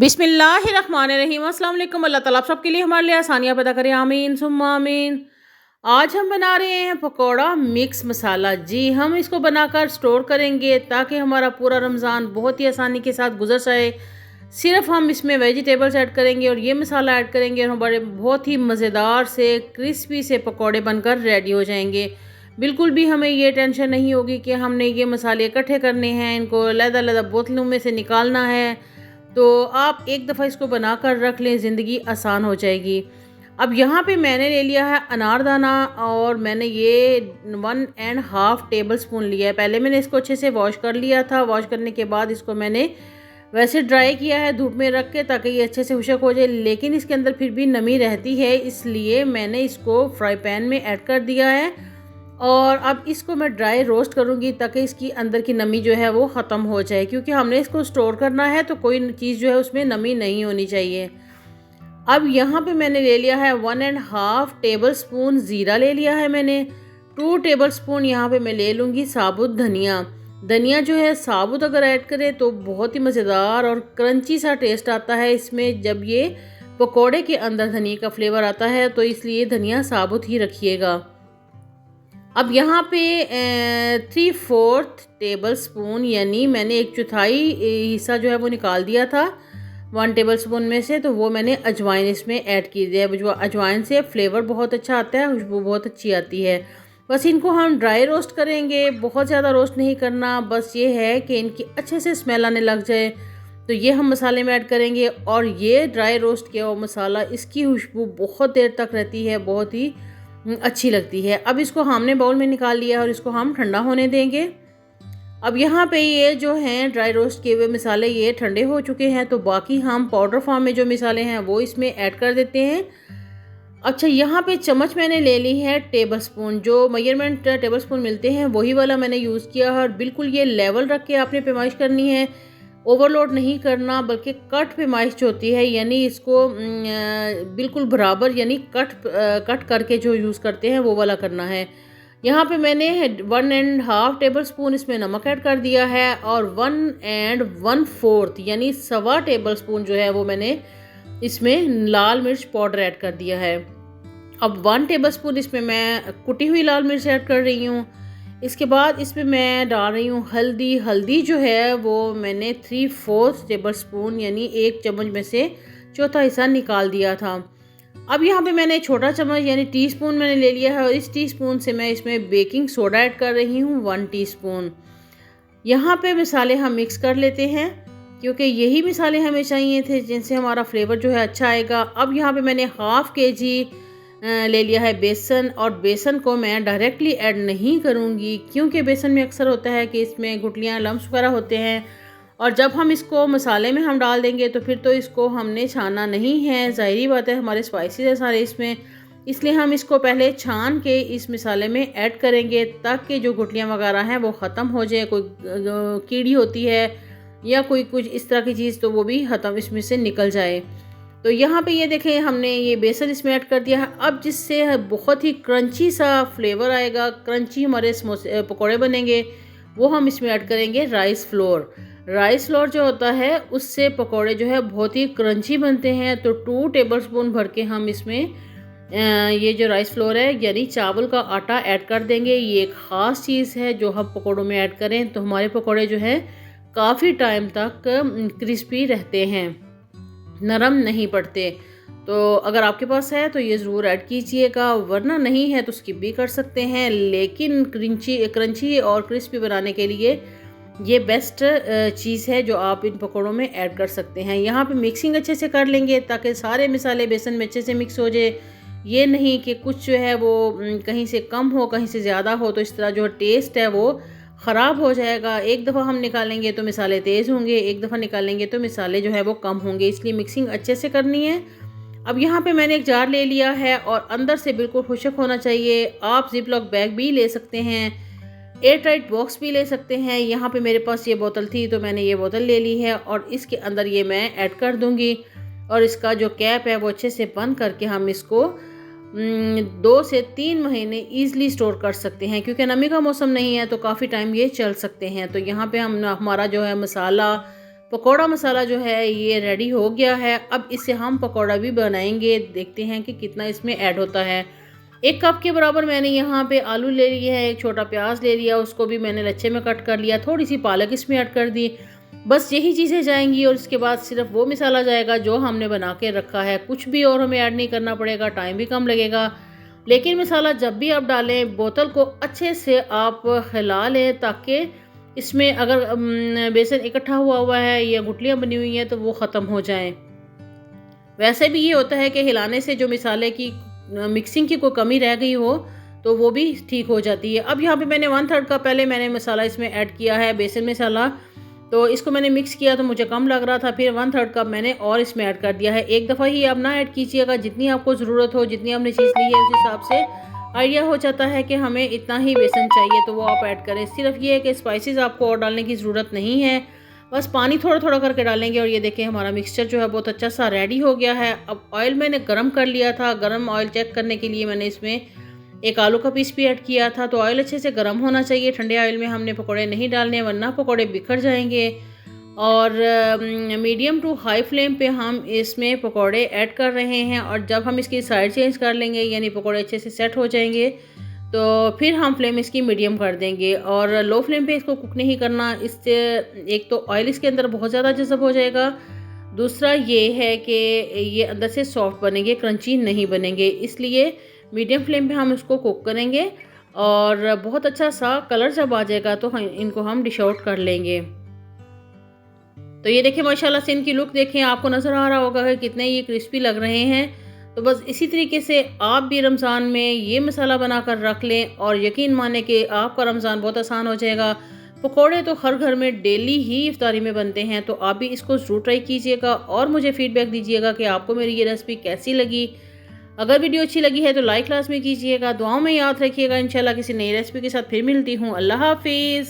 बिस्मिल्लाहिर्रहमानिर्रहीम। अस्सलाम वालेकुम। अल्लाह ताला आप सबके लिए हमारे लिए आसानियाँ पैदा करे, आमीन सुम्मा आमीन। आज हम बना रहे हैं पकौड़ा मिक्स मसाला। जी, हम इसको बनाकर स्टोर करेंगे ताकि हमारा पूरा रमज़ान बहुत ही आसानी के साथ गुजर जाए। सिर्फ हम इसमें वेजिटेबल्स ऐड करेंगे और ये मसाला ऐड करेंगे और हमारे बहुत ही मज़ेदार से क्रिस्पी से पकौड़े बनकर रेडी हो जाएंगे। बिल्कुल भी हमें ये टेंशन नहीं होगी कि हमने ये मसाले इकट्ठे करने हैं, इनको अलग-अलग बोतलों में से निकालना है। तो आप एक दफ़ा इसको बनाकर रख लें, ज़िंदगी आसान हो जाएगी। अब यहाँ पे मैंने ले लिया है अनारदाना और मैंने ये 1.5 टेबल स्पून लिया है। पहले मैंने इसको अच्छे से वॉश कर लिया था। वॉश करने के बाद इसको मैंने वैसे ड्राई किया है धूप में रख के, ताकि ये अच्छे से खुशक हो जाए, लेकिन इसके अंदर फिर भी नमी रहती है, इसलिए मैंने इसको फ्राई पैन में ऐड कर दिया है। और अब इसको मैं ड्राई रोस्ट करूँगी ताकि इसकी अंदर की नमी जो है वो ख़त्म हो जाए, क्योंकि हमने इसको स्टोर करना है तो कोई चीज़ जो है उसमें नमी नहीं होनी चाहिए। अब यहाँ पे मैंने ले लिया है 1.5 टेबल स्पून ज़ीरा ले लिया है मैंने। 2 टेबल स्पून यहाँ पे मैं ले लूँगी साबुत धनिया। धनिया जो है साबुत अगर ऐड करें तो बहुत ही मज़ेदार और क्रंची सा टेस्ट आता है इसमें, जब ये पकौड़े के अंदर धनिया का फ्लेवर आता है, तो इसलिए धनिया साबुत ही रखिएगा। अब यहाँ पे 3/4 टेबल स्पून, यानी मैंने 1/4 हिस्सा जो है वो निकाल दिया था 1 टेबल स्पून में से, तो वो मैंने अजवाइन इसमें ऐड की है। अजवाइन से फ्लेवर बहुत अच्छा आता है, खुशबू बहुत अच्छी आती है। बस इनको हम ड्राई रोस्ट करेंगे, बहुत ज़्यादा रोस्ट नहीं करना, बस ये है कि इनकी अच्छे से स्मेल आने लग जाए तो ये हम मसाले में ऐड करेंगे। और ये ड्राई रोस्ट किया हुआ मसाला, इसकी खुशबू बहुत देर तक रहती है, बहुत ही अच्छी लगती है। अब इसको हमने बाउल में निकाल लिया और इसको हम ठंडा होने देंगे। अब यहाँ पे ये जो हैं ड्राई रोस्ट किए हुए मसाले ये ठंडे हो चुके हैं, तो बाकी हम पाउडर फॉर्म में जो मसाले हैं वो इसमें ऐड कर देते हैं। अच्छा, यहाँ पे चम्मच मैंने ले ली है टेबल स्पून, जो मेजरमेंट टेबल स्पून मिलते हैं वही वाला मैंने यूज़ किया है। और बिल्कुल ये लेवल रख के आपने पैमाइश करनी है, ओवरलोड नहीं करना, बल्कि कट पैमाइश जो होती है, यानी इसको बिल्कुल बराबर, यानी कट करके जो यूज़ करते हैं वो वाला करना है। यहाँ पे मैंने 1.5 टेबल स्पून इसमें नमक ऐड कर दिया है और 1 1/4 यानी 1.25 टेबल स्पून जो है वो मैंने इसमें लाल मिर्च पाउडर ऐड कर दिया है। अब 1 टेबल स्पून इसमें मैं कुटी हुई लाल मिर्च ऐड कर रही हूँ। इसके बाद इसमें मैं डाल रही हूँ हल्दी। हल्दी जो है वो मैंने 3/4 टेबल स्पून, यानी 1 चम्मच में से चौथा हिस्सा निकाल दिया था। अब यहाँ पे मैंने छोटा चम्मच यानी टीस्पून मैंने ले लिया है और इस टीस्पून से मैं इसमें बेकिंग सोडा ऐड कर रही हूँ 1 टीस्पून। यहाँ पे मसाले हम मिक्स कर लेते हैं, क्योंकि यही मसाले हमें चाहिए थे जिनसे हमारा फ्लेवर जो है अच्छा आएगा। अब यहाँ पे मैंने 1/2 kg ले लिया है बेसन, और बेसन को मैं डायरेक्टली ऐड नहीं करूँगी, क्योंकि बेसन में अक्सर होता है कि इसमें गुठलियाँ लम्स वगैरह होते हैं, और जब हम इसको मसाले में हम डाल देंगे तो फिर तो इसको हमने छाना नहीं है। ज़ाहिरी बात है, हमारे स्पाइसेस है सारे इसमें, इसलिए हम इसको पहले छान के इस मसाले में ऐड करेंगे ताकि जो गुठलियाँ वगैरह हैं वो ख़त्म हो जाए। कोई कीड़ी होती है या कोई कुछ इस तरह की चीज़, तो वो भी ख़त्म इसमें से निकल जाए। तो यहाँ पे ये देखें, हमने ये बेसन इसमें ऐड कर दिया है। अब जिससे बहुत ही क्रंची सा फ्लेवर आएगा, क्रंची हमारे समोसे पकौड़े बनेंगे, वो हम इसमें ऐड करेंगे राइस फ्लोर। राइस फ्लोर जो होता है उससे पकौड़े जो है बहुत ही क्रंची बनते हैं। तो 2 टेबल स्पून भर के हम इसमें ये जो राइस फ्लोर है यानी चावल का आटा ऐड कर देंगे। ये एक ख़ास चीज़ है जो हम पकौड़ों में ऐड करें तो हमारे पकौड़े जो है काफ़ी टाइम तक क्रिस्पी रहते हैं, नरम नहीं पड़ते। तो अगर आपके पास है तो ये ज़रूर ऐड कीजिएगा, वरना नहीं है तो स्किप भी कर सकते हैं। लेकिन क्रंची और क्रिस्पी बनाने के लिए ये बेस्ट चीज़ है जो आप इन पकौड़ों में ऐड कर सकते हैं। यहाँ पे मिक्सिंग अच्छे से कर लेंगे ताकि सारे मसाले बेसन में अच्छे से मिक्स हो जाए। ये नहीं कि कुछ जो है वो कहीं से कम हो कहीं से ज़्यादा हो, तो इस तरह जो टेस्ट है वो ख़राब हो जाएगा। एक दफ़ा हम निकालेंगे तो मसाले तेज़ होंगे, एक दफ़ा निकालेंगे तो मसाले जो है वो कम होंगे, इसलिए मिक्सिंग अच्छे से करनी है। अब यहाँ पे मैंने एक जार ले लिया है और अंदर से बिल्कुल खुशक होना चाहिए। आप जिप लॉक बैग भी ले सकते हैं, एयर टाइट बॉक्स भी ले सकते हैं। यहाँ पे मेरे पास ये बोतल थी तो मैंने ये बोतल ले ली है और इसके अंदर ये मैं ऐड कर दूँगी। और इसका जो कैप है वो अच्छे से बंद करके हम इसको 2 से 3 महीने ईज़िली स्टोर कर सकते हैं, क्योंकि नमी का मौसम नहीं है तो काफ़ी टाइम ये चल सकते हैं। तो यहाँ पे हम हमारा जो है मसाला पकौड़ा मसाला जो है ये रेडी हो गया है। अब इससे हम पकौड़ा भी बनाएंगे, देखते हैं कि कितना इसमें ऐड होता है। 1 कप के बराबर मैंने यहाँ पे आलू ले लिया है, 1 छोटा प्याज ले लिया, उसको भी मैंने लच्छे में कट कर लिया, थोड़ी सी पालक इसमें ऐड कर दी। बस यही चीज़ें जाएंगी और इसके बाद सिर्फ वो मसाला जाएगा जो हमने बना के रखा है। कुछ भी और हमें ऐड नहीं करना पड़ेगा, टाइम भी कम लगेगा। लेकिन मसाला जब भी आप डालें, बोतल को अच्छे से आप हिला लें ताकि इसमें अगर बेसन इकट्ठा हुआ है या गुठलियाँ बनी हुई हैं तो वो ख़त्म हो जाएं। वैसे भी ये होता है कि हिलाने से जो मसाले की मिक्सिंग की कोई कमी रह गई हो तो वो भी ठीक हो जाती है। अब यहाँ पे मैंने 1/3 कप पहले मैंने मसाला इसमें ऐड किया है, बेसन मसाला। तो इसको मैंने मिक्स किया तो मुझे कम लग रहा था, फिर 1/3 कप मैंने और इसमें ऐड कर दिया है। एक दफ़ा ही आप ना ऐड कीजिएगा, जितनी आपको ज़रूरत हो, जितनी आपने चीज़ ली है उस हिसाब से आइडिया हो जाता है कि हमें इतना ही बेसन चाहिए तो वो आप ऐड करें। सिर्फ ये है कि स्पाइसेस आपको और डालने की ज़रूरत नहीं है, बस पानी थोड़ा थोड़ा करके डालेंगे। और ये देखें हमारा मिक्सचर जो है बहुत अच्छा सा रेडी हो गया है। अब ऑयल मैंने गर्म कर लिया था, गर्म ऑयल चेक करने के लिए मैंने इसमें 1 आलू का पीस भी ऐड किया था। तो ऑयल अच्छे से गर्म होना चाहिए, ठंडे ऑयल में हमने पकौड़े नहीं डालने वरना पकौड़े बिखर जाएंगे। और मीडियम टू हाई फ्लेम पे हम इसमें पकौड़े ऐड कर रहे हैं और जब हम इसकी साइड चेंज कर लेंगे यानी पकौड़े अच्छे से सेट हो जाएंगे तो फिर हम फ्लेम इसकी मीडियम कर देंगे और लो फ्लेम पे इसको कुक नहीं करना। इससे एक तो ऑयल इसके अंदर बहुत ज़्यादा जज़ब हो जाएगा, दूसरा ये है कि ये अंदर से सॉफ्ट बनेंगे, क्रंची नहीं बनेंगे। इसलिए मीडियम फ्लेम पे हम इसको कुक करेंगे और बहुत अच्छा सा कलर जब आ जाएगा तो इनको हम डिश आउट कर लेंगे। तो ये देखिए माशाल्लाह से इनकी लुक देखें, आपको नज़र आ रहा होगा कि कितने ये क्रिस्पी लग रहे हैं। तो बस इसी तरीके से आप भी रमज़ान में ये मसाला बनाकर रख लें और यकीन माने कि आपका रमज़ान बहुत आसान हो जाएगा। पकोड़े तो हर घर में डेली ही इफ्तारी में बनते हैं, तो आप भी इसको ज़रूर ट्राई कीजिएगा और मुझे फ़ीडबैक दीजिएगा कि आपको मेरी ये रेसिपी कैसी लगी। अगर वीडियो अच्छी लगी है तो लाइक लाजमी कीजिएगा, दुआओं में याद रखिएगा। इंशाल्लाह किसी नई रेसिपी के साथ फिर मिलती हूँ। अल्लाह हाफिज़।